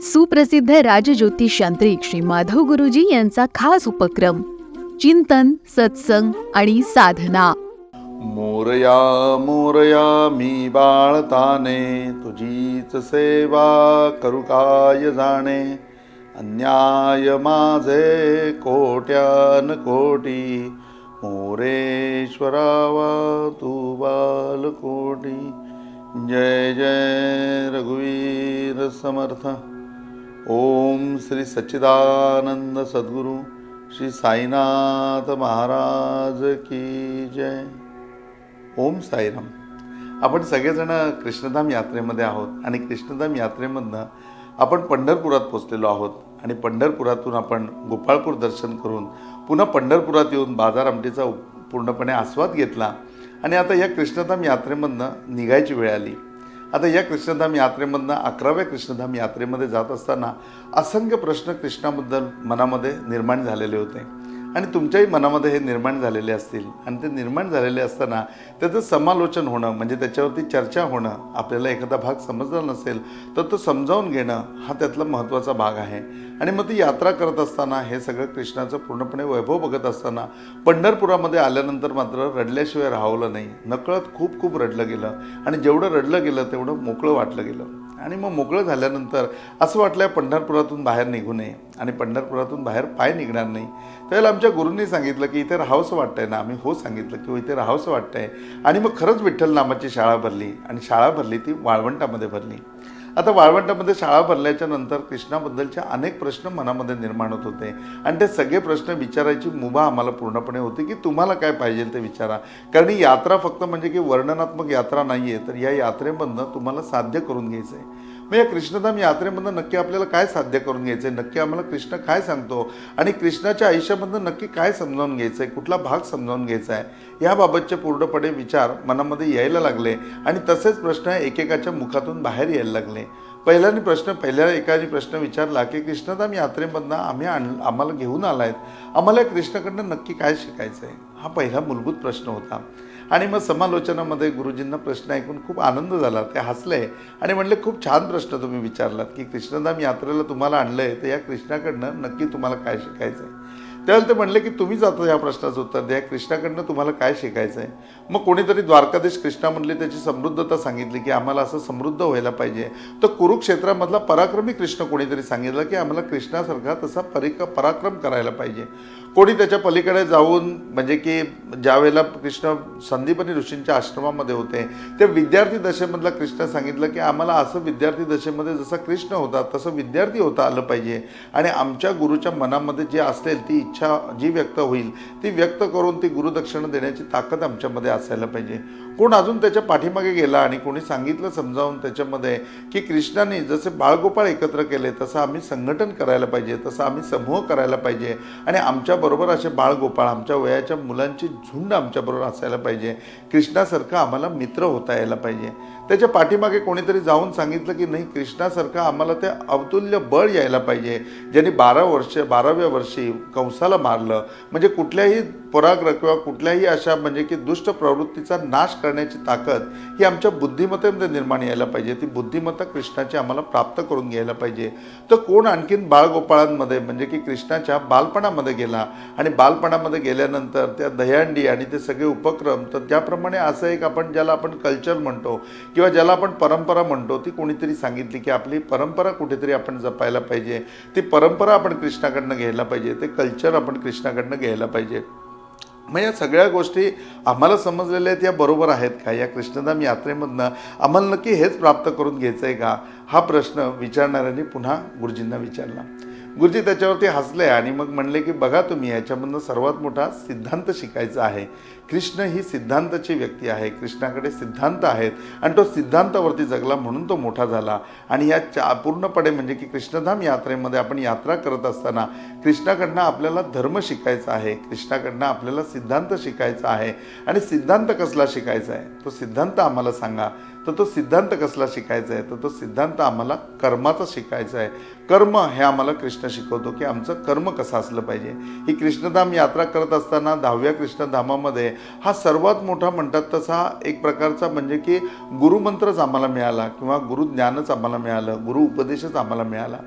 सुप्रसिद्ध राजज्योतिषांत्रिक श्री माधव गुरुजी यांचा खास उपक्रम चिंतन, सत्संग आणि साधना. मोरया मोरया मी बाळताने, तुझीच सेवा करू काय जाणे. अन्याय माझे कोट्यान कोटी, मोरेश्वरावा तू बालकोटी. जय जय रघुवीर समर्थ. ओम श्री सच्चिदानंद सद्गुरु श्री साईनाथ महाराज की जय. ओम साईराम. आपण सगळेजण कृष्णधाम यात्रेमध्ये आहोत आणि कृष्णधाम यात्रेमधनं आपण पंढरपुरात पोचलेलो आहोत आणि पंढरपुरातून आपण गोपाळपूर दर्शन करून पुन्हा पंढरपुरात येऊन बाजार आमटीचा पूर्णपणे आस्वाद घेतला आणि आता या कृष्णधाम यात्रेमधनं निघायची वेळ आली. आता या कृष्णधाम यात्रेमधनं 11व्या कृष्णधाम यात्रेमध्ये जात असताना असंख्य प्रश्न कृष्णाबद्दल मनामध्ये निर्माण झालेले होते आणि तुमच्याही मनामध्ये हे निर्माण झालेले असतील आणि ते निर्माण झालेले असताना त्याचं समालोचन होणं म्हणजे त्याच्यावरती चर्चा होणं, आपल्याला एखादा भाग समजला नसेल तर तो समजावून घेणं हा त्यातला महत्त्वाचा भाग आहे. आणि मग ती यात्रा करत असताना हे सगळं कृष्णाचं पूर्णपणे वैभव बघत असताना पंढरपुरामध्ये आल्यानंतर मात्र रडल्याशिवाय राहवलं नाही. नकळत खूप खूप रडलं गेलं आणि जेवढं रडलं गेलं तेवढं मोकळं वाटलं गेलं. आणि मग मोकळं झाल्यानंतर असं वाटलं पंढरपुरातून बाहेर निघू नये आणि पंढरपुरातून बाहेर पाय निघणार नाही. त्यावेळेला आमच्या गुरूंनी सांगितलं की इथे राहावंसं वाटतंय ना. आम्ही हो सांगितलं की इथे राहावंसं वाटतंय. आणि मग खरंच विठ्ठल नामाची शाळा भरली आणि शाळा भरली ती वाळवंटामध्ये भरली. आता वाळवंटामध्ये शाळा भरल्याच्या नंतर कृष्णाबद्दलचे अनेक प्रश्न मनामध्ये निर्माण होत होते आणि ते सगळे प्रश्न विचारायची मुभा आम्हाला पूर्णपणे होती की तुम्हाला काय पाहिजे ते विचारा. कारण ही यात्रा फक्त म्हणजे की वर्णनात्मक यात्रा नाही आहे, तर या यात्रेमधनं तुम्हाला साध्य करून घ्यायचं आहे. मग या कृष्णधाम यात्रेमधनं नक्की आपल्याला काय साध्य करून घ्यायचं आहे, नक्की आम्हाला कृष्ण काय सांगतो आणि कृष्णाच्या आयुष्यामधनं नक्की काय समजावून घ्यायचं आहे, कुठला भाग समजावून घ्यायचा आहे, याबाबतचे पूर्णपणे विचार मनामध्ये यायला लागले आणि तसेच प्रश्न एकेकाच्या मुखातून बाहेर यायला लागले. पहिल्या एकाने प्रश्न विचारला की कृष्णधाम यात्रेमधनं आम्हाला घेऊन आलायत, आम्हाला कृष्णाकडनं नक्की काय शिकायचं आहे, हा पहिला मूलभूत प्रश्न होता. आणि मग समालोचनामध्ये गुरुजींना प्रश्न ऐकून खूप आनंद झाला. ते हसले आणि म्हणले खूप छान प्रश्न तुम्ही विचारलात की कृष्णधाम यात्रेला तुम्हाला आणलं आहे तर या कृष्णाकडनं नक्की तुम्हाला काय शिकायचं आहे. त्यावेळेला ते म्हणले की तुम्हीच आता या प्रश्नाचं उत्तर द्या, कृष्णाकडनं तुम्हाला काय शिकायचं आहे. मग कोणीतरी द्वारकाधीश कृष्णा म्हणले त्याची समृद्धता सांगितली की आम्हाला असं समृद्ध व्हायला पाहिजे. तर कुरुक्षेत्रामधला पराक्रमी कृष्ण कोणीतरी सांगितलं की आम्हाला कृष्णासारखा तसा पराक्रम करायला पाहिजे. कोणी त्याच्या पलीकडे जाऊन म्हणजे की ज्यावेळेला कृष्ण संदीपनी ऋषींच्या आश्रमामध्ये होते ते विद्यार्थी दशेमधला कृष्ण सांगितलं की आम्हाला असं विद्यार्थी दशेमध्ये जसा कृष्ण होता तसं विद्यार्थी होता आलं पाहिजे आणि आमच्या गुरुच्या मनामध्ये जे असेल ती इच्छा जी व्यक्त होईल ती व्यक्त करून ती गुरुदक्षिणा देण्याची ताकद आमच्यामध्ये असायला पाहिजे. कोण अजून त्याच्या पाठीमागे गेला आणि कोणी सांगितलं समजावून त्याच्यामध्ये की कृष्णाने जसे बाळगोपाळ एकत्र केले तसं आम्ही संघटन करायला पाहिजे, तसं आम्ही समूह करायला पाहिजे आणि आमच्याबरोबर असे बाळगोपाळ आमच्या वयाच्या मुलांची झुंड आमच्याबरोबर असायला पाहिजे. कृष्णासारखं आम्हाला मित्र होता यायला पाहिजे. त्याच्या पाठीमागे कोणीतरी जाऊन सांगितलं की नाही कृष्णासारखं आम्हाला ते अवतुल्य बळ यायला पाहिजे ज्यांनी 12व्या वर्षी कंसाला मारलं. म्हणजे कुठल्याही पराग्रह किंवा कुठल्याही अशा म्हणजे की दुष्ट प्रवृत्तीचा नाश करण्याची ताकद ही आमच्या बुद्धिमत्तेमध्ये निर्माण यायला पाहिजे. ती बुद्धिमत्ता कृष्णाची आम्हाला प्राप्त करून घ्यायला पाहिजे. तर कोण आणखीन बाळगोपाळांमध्ये म्हणजे की कृष्णाच्या बालपणामध्ये गेला आणि बालपणामध्ये गेल्यानंतर त्या दहीहंडी आणि ते सगळे उपक्रम, तर त्याप्रमाणे असं एक आपण ज्याला आपण कल्चर म्हणतो किंवा ज्याला आपण परंपरा म्हणतो ती कोणीतरी सांगितली की आपली परंपरा कुठेतरी आपण जपायला पाहिजे, ती परंपरा आपण कृष्णाकडनं घ्यायला पाहिजे, ते कल्चर आपण कृष्णाकडनं घ्यायला पाहिजे. मग या सगळ्या गोष्टी आम्हाला समजलेल्या आहेत या बरोबर आहेत का? या कृष्णधाम यात्रेमधनं आम्हाला नक्की हेच प्राप्त करून घ्यायचं आहे का? हा प्रश्न विचारणाऱ्यांनी पुन्हा गुरुजींना विचारला. गुरुजी त्याच्यावरती हसले आणि मग म्हणले की बघा तुम्ही याच्यामधनं सर्वात मोठा सिद्धांत शिकायचा आहे. कृष्ण ही सिद्धांताची व्यक्ती आहे, कृष्णाकडे सिद्धांत आहेत आणि तो सिद्धांतावरती जगला म्हणून तो मोठा झाला. आणि या पूर्णपणे म्हणजे की कृष्णधाम यात्रेमध्ये आपण यात्रा करत असताना कृष्णाकडनं आपल्याला धर्म शिकायचा आहे, कृष्णाकडनं आपल्याला सिद्धांत शिकायचा आहे. आणि सिद्धांत कसला शिकायचा आहे तो सिद्धांत आम्हाला सांगा. तर तो सिद्धांत कसला शिकायचा आहे तर तो सिद्धांत आम्हाला कर्माचा शिकायचा आहे. कर्म हे आम्हाला कृष्ण शिकवतो की आमचं कर्म कसं असलं पाहिजे. ही कृष्णधाम यात्रा करत असताना 10व्या कृष्णधामामध्ये हा सर्वात मोठा म्हणतात तसा एक प्रकारचा म्हणजे की गुरुमंत्रच आम्हाला मिळाला किंवा गुरुज्ञानच आम्हाला मिळालं, गुरु उपदेशच आम्हाला मिळाला.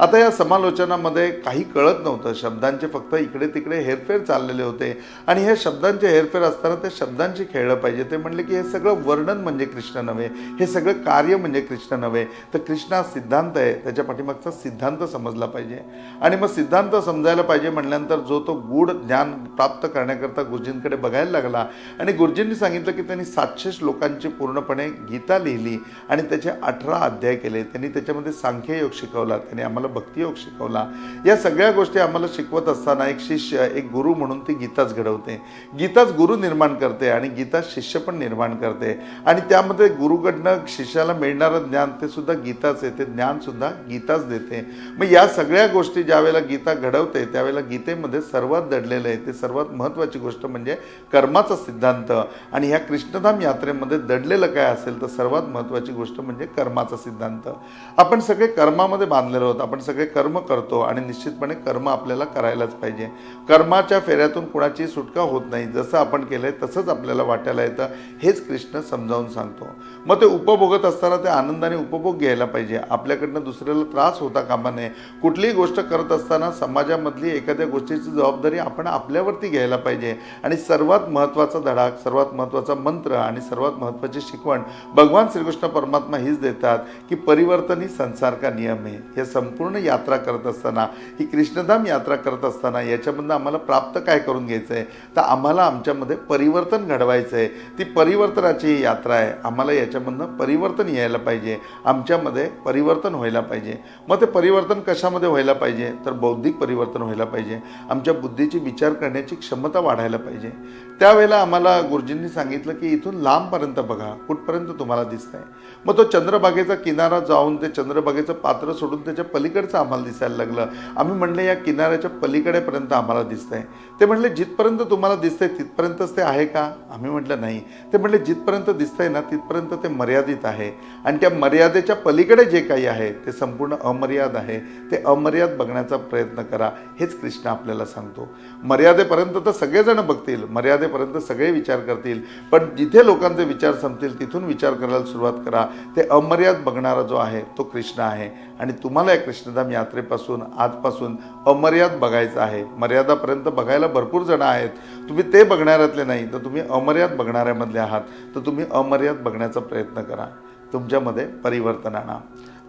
आता या समालोचनामध्ये काही कळत नव्हतं, शब्दांचे फक्त इकडे तिकडे हेरफेर चाललेले होते आणि हे शब्दांचे हेरफेर असताना ते शब्दांशी खेळलं पाहिजे. ते म्हणले की हे सगळं वर्णन म्हणजे कृष्ण नव्हे, हे सगळं कार्य म्हणजे कृष्ण नव्हे, तर कृष्ण हा सिद्धांत आहे, त्याच्या पाठीमागचा सिद्धांत समजला पाहिजे. आणि मग सिद्धांत समजायला पाहिजे म्हटल्यानंतर जो तो गूढ ज्ञान प्राप्त करण्याकरता गुरुजींकडे बघायला लागला आणि गुरुजींनी सांगितलं की त्यांनी 700 श्लोकांची पूर्णपणे गीता लिहिली आणि त्याचे 18 अध्याय केले. त्यांनी त्याच्यामध्ये सांख्ययोग शिकवला, त्यांनी आम्हाला भक्तियोग शिकवला. या सगळ्या गोष्टी आम्हाला शिकवत असताना एक शिष्य एक गुरु म्हणून ती गीताच घडवते, गीताच गुरु निर्माण करते आणि गीता शिष्य पण निर्माण करते. आणि त्यामध्ये गुरुकडनं शिष्याला मिळणारं ज्ञान ते सुद्धा गीताच आहे, ते ज्ञान सुद्धा गीताच देते. मग या सगळ्या गोष्टी ज्यावेळेला गीता घडवते त्यावेळेला गीतेमध्ये सर्वात दडलेलं आहे ते सर्वात महत्त्वाची गोष्ट म्हणजे कर्माचा सिद्धांत. आणि ह्या कृष्णधाम यात्रेमध्ये दडलेलं काय असेल तर सर्वात महत्त्वाची गोष्ट म्हणजे कर्माचा सिद्धांत. आपण सगळे कर्मामध्ये बांधलेलो आहोत, आपण सगळे कर्म करतो आणि निश्चितपणे कर्म आपल्याला करायलाच पाहिजे. कर्माच्या फेऱ्यातून कुणाची सुटका होत नाही, जसं आपण केलंय तसंच आपल्याला वाटायला येतं, हेच कृष्ण समजावून सांगतो. मग ते उपभोगत असताना ते आनंदाने उपभोग घ्यायला पाहिजे, आपल्याकडनं दुसऱ्याला त्रास होता कामा नये. कुठलीही गोष्ट करत असताना समाजामधली एखाद्या गोष्टीची जबाबदारी आपण आपल्यावरती घ्यायला पाहिजे. आणि सर्वात महत्त्वाचा धडा, सर्वात महत्त्वाचा मंत्र आणि सर्वात महत्त्वाची शिकवण भगवान श्रीकृष्ण परमात्मा हीच देतात की परिवर्तन ही संसार का नियम आहे. हे संपूर्ण यात्रा करत असताना, ही कृष्णधाम यात्रा करत असताना याच्यामधनं आम्हाला प्राप्त काय करून घ्यायचं आहे तर आम्हाला आमच्यामध्ये परिवर्तन घडवायचं आहे. ती परिवर्तनाची ही यात्रा आहे, आम्हाला याच्यामधनं परिवर्तन यायला पाहिजे, आमच्यामध्ये परिवर्तन व्हायला पाहिजे. मग ते परिवर्तन कशामध्ये व्हायला पाहिजे तर बौद्धिक परिवर्तन व्हायला पाहिजे, आमच्या बुद्धीची विचार करण्याची क्षमता वाढायला पाहिजे. त्यावेळेला आम्हाला गुरुजींनी सांगितलं की इथून लांबपर्यंत बघा, कुठपर्यंत तुम्हाला दिसतंय. मग तो चंद्रभागेचा किनारा जाऊन ते चंद्रभागेचं पात्र सोडून त्याच्या पलीकडचं आम्हाला दिसायला लागलं. आम्ही म्हणलं या किनाऱ्याच्या पलीकडेपर्यंत आम्हाला दिसतंय. ते म्हणले जिथपर्यंत तुम्हाला दिसतंय तिथपर्यंतच ते आहे का? आम्ही म्हटलं नाही. ते म्हणले जिथपर्यंत दिसतंय ना तिथपर्यंत ते मर्यादित आहे आणि त्या मर्यादेच्या पलीकडे जे काही आहे ते संपूर्ण अमर्याद आहे. ते अमर्याद बघण्याचा प्रयत्न करा, हेच कृष्ण आपल्याला सांगतो. मर्यादेपर्यंत तर सगळेजण बघतील, मर्यादेपर्यंत सगळे विचार करतील, पण जिथे लोकांचे विचार संपतील तिथून विचार करायला सुरुवात करा. ते अमर्याद बघणारा जो आहे तो कृष्ण आहे. आणि तुम्हाला या कृष्णधाम यात्रेपासून आजपासून अमर्याद बघायचं आहे. मर्यादापर्यंत बघायला भरपूर जण आहेत, तुम्ही ते बघणाऱ्यातले नाही तर तुम्ही अमर्याद बघणाऱ्यामधले आहात, तर तुम्ही अमर्याद बघण्याचा प्रयत्न करा, तुमच्यामध्ये परिवर्तन आणा.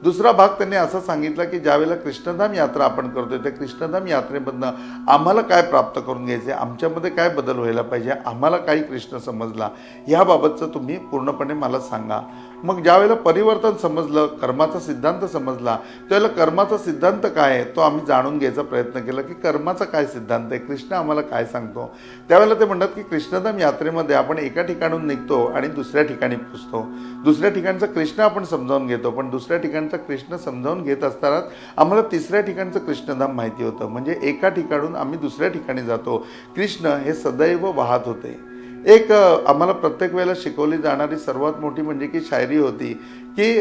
दुसरा भाग त्यांनी असं सांगितलं की ज्यावेळेला कृष्णधाम यात्रा आपण करतोय त्या कृष्णधाम यात्रेमधनं आम्हाला काय प्राप्त करून घ्यायचे, आमच्यामध्ये काय बदल व्हायला पाहिजे, आम्हाला काही कृष्ण समजला ह्याबाबतचं तुम्ही पूर्णपणे मला सांगा. मग ज्यावेळेला परिवर्तन समजलं, कर्माचा सिद्धांत समजला, त्यावेळेला कर्माचा सिद्धांत काय आहे तो आम्ही जाणून घ्यायचा प्रयत्न केला की कर्माचा काय सिद्धांत आहे, कृष्ण आम्हाला काय सांगतो. त्यावेळेला ते म्हणतात की कृष्णधाम यात्रेमध्ये आपण एका ठिकाणून निघतो आणि दुसऱ्या ठिकाणी पोचतो. दुसऱ्या ठिकाणचा कृष्ण आपण समजावून घेतो, पण दुसऱ्या ठिकाणचा कृष्ण समजावून घेत असताना आम्हाला तिसऱ्या ठिकाणचं कृष्णधाम माहिती होतं. म्हणजे एका ठिकाणून आम्ही दुसऱ्या ठिकाणी जातो. कृष्ण हे सदैव वाहत होते. एक आम्हाला प्रत्येक वेळेला शिकवली जाणारी सर्वात मोठी म्हणजे की शायरी होती की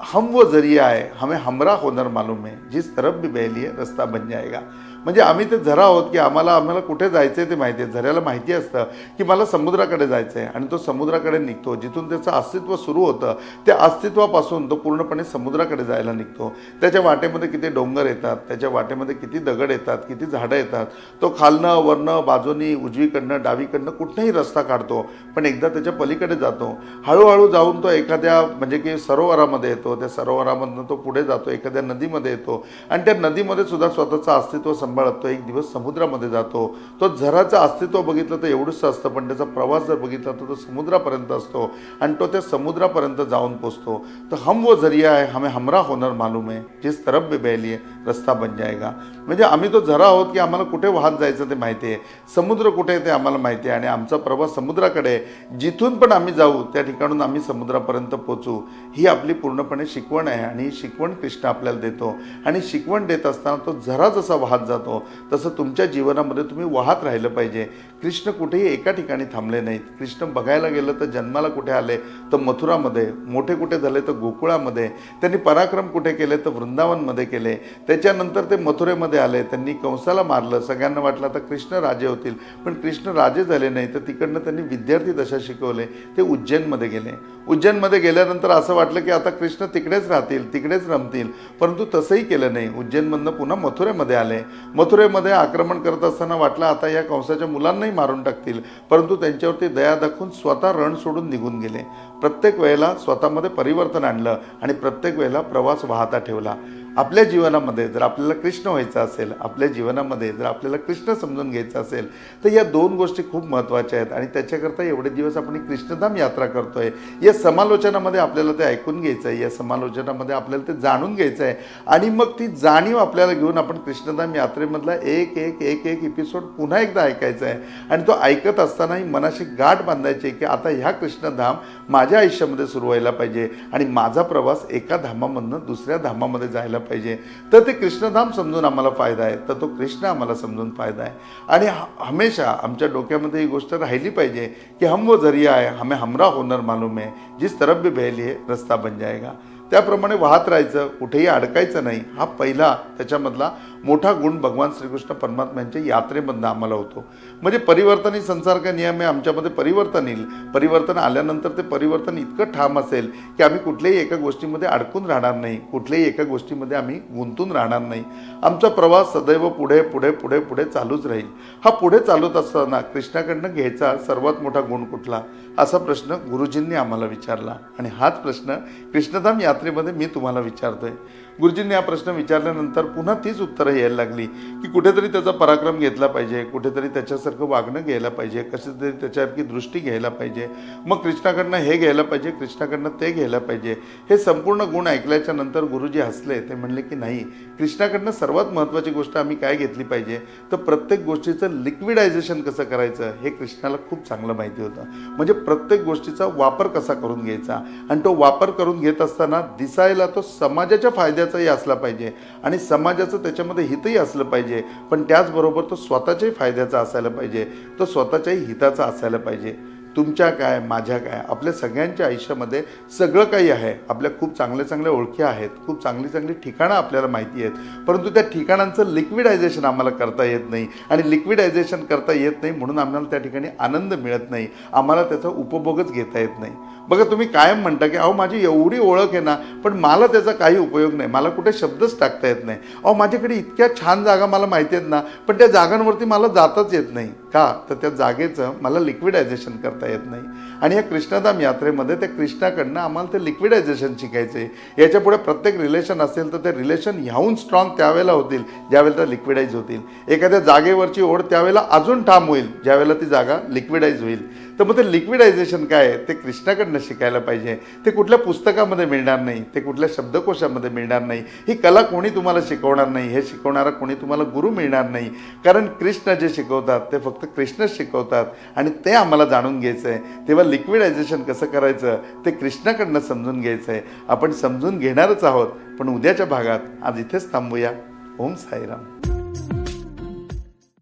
हम वो जरिया है हमें हमरा होनर मालूम है, जिस तरफ भी बहली है रस्ता बन जाएगा. म्हणजे आम्ही ते झरा आहोत की आम्हाला कुठे जायचं आहे ते माहिती आहे. झऱ्याला माहिती असतं की मला समुद्राकडे जायचं आहे आणि तो समुद्राकडे निघतो. जिथून त्याचं अस्तित्व सुरू होतं त्या अस्तित्वापासून तो पूर्णपणे समुद्राकडे जायला निघतो. त्याच्या वाटेमध्ये किती डोंगर येतात, त्याच्या वाटेमध्ये किती दगड येतात, किती झाडं येतात. तो खालनं वरनं बाजूनी उजवीकडनं डावीकडनं कुठनंही रस्ता काढतो, पण एकदा त्याच्या पलीकडे जातो. हळूहळू जाऊन तो एखाद्या म्हणजे की सरोवरामध्ये येतो. त्या सरोवरामधनं तो पुढे जातो, एखाद्या नदीमध्ये येतो आणि त्या नदीमध्ये सुद्धा स्वतःचं अस्तित्व सांभाळतो. एक दिवस समुद्रामध्ये जातो. तो झराचं अस्तित्व बघितलं तर एवढंच असतं, पण त्याचा प्रवास जर बघितला तर तो समुद्रापर्यंत असतो आणि तो त्या समुद्रापर्यंत जाऊन पोचतो. तर हम वो जरिया है हमें हमरा होनर मालूम है, जिस तरफ भी बहली है रस्ता बन जाएगा. म्हणजे आम्ही तो झरा आहोत की आम्हाला कुठे वाहत जायचं ते माहिती आहे, समुद्र कुठे आहे ते आम्हाला माहिती आहे आणि आमचा प्रवास समुद्राकडे आहे. जिथून पण आम्ही जाऊ त्या ठिकाणून आम्ही समुद्रापर्यंत पोचू, ही आपली पूर्णपणे शिकवण आहे. आणि ही शिकवण कृष्ण आपल्याला देतो आणि शिकवण देत असताना तो झरा जसा वाहत जातो जातो, तसं तुमच्या जीवनामध्ये तुम्ही वाहत राहिलं पाहिजे. कृष्ण कुठेही एका ठिकाणी थांबले नाहीत. कृष्ण बघायला गेलं तर जन्माला कुठे आले तर मथुरामध्ये, मोठे कुठे झाले तर गोकुळामध्ये, त्यांनी पराक्रम कुठे केले तर वृंदावनमध्ये केले. त्याच्यानंतर ते मथुरेमध्ये आले, त्यांनी कंसाला मारलं. सगळ्यांना वाटलं आता कृष्ण राजे होतील, पण कृष्ण राजे झाले नाही. तर तिकडनं त्यांनी विद्यार्थी दशा शिकवले. ते उज्जैनमध्ये गेले. उज्जैनमध्ये गेल्यानंतर असं वाटलं की आता कृष्ण तिकडेच राहतील, तिकडेच रमतील, परंतु तसंही केलं नाही. उज्जैनमधनं पुन्हा मथुरेमध्ये आले. मथुरेमध्ये आक्रमण करत असताना वाटलं आता या कंसाच्या मुलांनाही मारून टाकतील, परंतु त्यांच्यावरती दया दाखवून स्वतः रण सोडून निघून गेले. प्रत्येक वेळेला स्वतःमध्ये परिवर्तन आणलं आणि प्रत्येक वेळेला प्रवास वाहता ठेवला. आपल्या जीवनामध्ये जर आपल्याला कृष्ण व्हायचं असेल, आपल्या जीवनामध्ये जर आपल्याला कृष्ण समजून घ्यायचं असेल, तर या दोन गोष्टी खूप महत्त्वाच्या आहेत. आणि त्याच्याकरता एवढे दिवस आपण कृष्णधाम यात्रा करतोय. या समालोचनामध्ये आपल्याला ते ऐकून घ्यायचं आहे, या समालोचनामध्ये आपल्याला ते जाणून घ्यायचं आहे, आणि मग ती जाणीव आपल्याला घेऊन आपण कृष्णधाम यात्रेमधला एक एक एक एक एपिसोड पुन्हा एकदा ऐकायचा आहे. आणि तो ऐकत असतानाही मनाशी गाठ बांधायची की आता ह्या कृष्णधाम माझ्या आयुष्यामध्ये सुरू व्हायला पाहिजे आणि माझा प्रवास एका धामामधनं दुसऱ्या धामामध्ये जायला पाहिजे. तर ते कृष्णधाम समजून आम्हाला फायदा आहे, तर तो कृष्ण आम्हाला समजून फायदा आहे. आणि हमेशा आमच्या डोक्यामध्ये ही गोष्ट राहिली पाहिजे की हम वो जरिया है, हमें हमरा हुनर मालूम है, जिस तरफ भी बह लिए रस्ता बन जाएगा. त्याप्रमाणे वाहत राहायचं, कुठेही अडकायचं नाही. हा पहिला त्याच्यामधला मोठा गुण भगवान श्रीकृष्ण परमात्म्यांच्या यात्रेमधनं आम्हाला होतो. म्हणजे परिवर्तन ही संसार का नियम आहे. आमच्यामध्ये परिवर्तन येईल. परिवर्तन आल्यानंतर ते परिवर्तन इतकं ठाम असेल की आम्ही कुठल्याही एका गोष्टीमध्ये अडकून राहणार नाही, कुठल्याही एका गोष्टीमध्ये आम्ही गुंतून राहणार नाही. आमचा प्रवास सदैव पुढे पुढे पुढे पुढे चालूच राहील. हा पुढे चालत असताना कृष्णाकडनं घ्यायचा सर्वात मोठा गुण कुठला, असा प्रश्न गुरुजींनी आम्हाला विचारला. आणि हाच प्रश्न कृष्णधाम यात्रेमध्ये मी तुम्हाला विचारतोय. गुरुजींनी हा प्रश्न विचारल्यानंतर पुन्हा तीच उत्तरं यायला लागली की कुठेतरी त्याचा पराक्रम घेतला पाहिजे, कुठेतरी त्याच्यासारखं वागणं घ्यायला पाहिजे, कशी तरी त्याच्यासारखी दृष्टी घ्यायला पाहिजे, मग कृष्णाकडनं हे घ्यायला पाहिजे, कृष्णाकडनं ते घ्यायला पाहिजे. हे संपूर्ण गुण ऐकल्याच्या नंतर गुरुजी हसले. ते म्हणले की नाही, कृष्णाकडनं सर्वात महत्त्वाची गोष्ट आम्ही काय घेतली पाहिजे, तर प्रत्येक गोष्टीचं लिक्विडायझेशन कसं करायचं हे कृष्णाला खूप चांगलं माहिती होतं. म्हणजे प्रत्येक गोष्टीचा वापर कसा करून घ्यायचा, आणि तो वापर करून घेत असताना दिसायला तो समाजाच्या फायद्याचाही असला पाहिजे आणि समाजाचं त्याच्यामध्ये हितही असलं पाहिजे, पण त्याचबरोबर तो स्वतःच्याही फायद्याचा असायला पाहिजे, तो स्वतःच्याही हिताचा असायला पाहिजे. तुमच्या काय, माझ्या काय, आपल्या सगळ्यांच्या आयुष्यामध्ये सगळं काही आहे. आपल्या खूप चांगल्या चांगल्या ओळखी आहेत, खूप चांगली चांगली ठिकाणं आपल्याला माहिती आहेत, परंतु त्या ठिकाणांचं लिक्विडायझेशन आम्हाला करता येत नाही. आणि लिक्विडायझेशन करता येत नाही म्हणून आम्हाला त्या ठिकाणी आनंद मिळत नाही, आम्हाला त्याचा उपभोगच घेता येत नाही. बघा, तुम्ही कायम म्हणता की अहो माझी एवढी ओळख आहे ना, पण मला त्याचा काही उपयोग नाही, मला कुठे शब्दच टाकता येत नाही. अहो माझ्याकडे इतक्या छान जागा मला माहिती आहेत ना, पण त्या जागांवरती मला जाताच येत नाही. का तर त्या जागेचं मला लिक्विडायझेशन करता येत नाही. आणि या कृष्णधाम यात्रेमध्ये त्या कृष्णाकडनं आम्हाला ते लिक्विडायझेशन शिकायचं आहे. याच्यापुढे प्रत्येक रिलेशन असेल तर ते रिलेशन ह्याहून स्ट्रॉंग त्यावेळेला होतील ज्यावेळेला त्या लिक्विडाईज होतील. एखाद्या जागेवरची ओढ त्यावेळेला अजून ठाम होईल ज्यावेळेला ती जागा लिक्विडाईज होईल. तर मग ते लिक्विडायझेशन काय आहे ते कृष्णाकडनं शिकायला पाहिजे. ते कुठल्या पुस्तकामध्ये मिळणार नाही, ते कुठल्या शब्दकोशामध्ये मिळणार नाही. ही कला कोणी तुम्हाला शिकवणार नाही, हे शिकवणारा कोणी तुम्हाला गुरु मिळणार नाही. कारण कृष्ण जे शिकवतात ते फक्त कृष्णच शिकवतात आणि ते आम्हाला जाणून घ्यायचं आहे. तेव्हा लिक्विडायझेशन कसं करायचं ते कृष्णाकडनं समजून घ्यायचं आहे. आपण समजून घेणारच आहोत, पण उद्याच्या भागात आज इथेच थांबूया. ओम साईराम.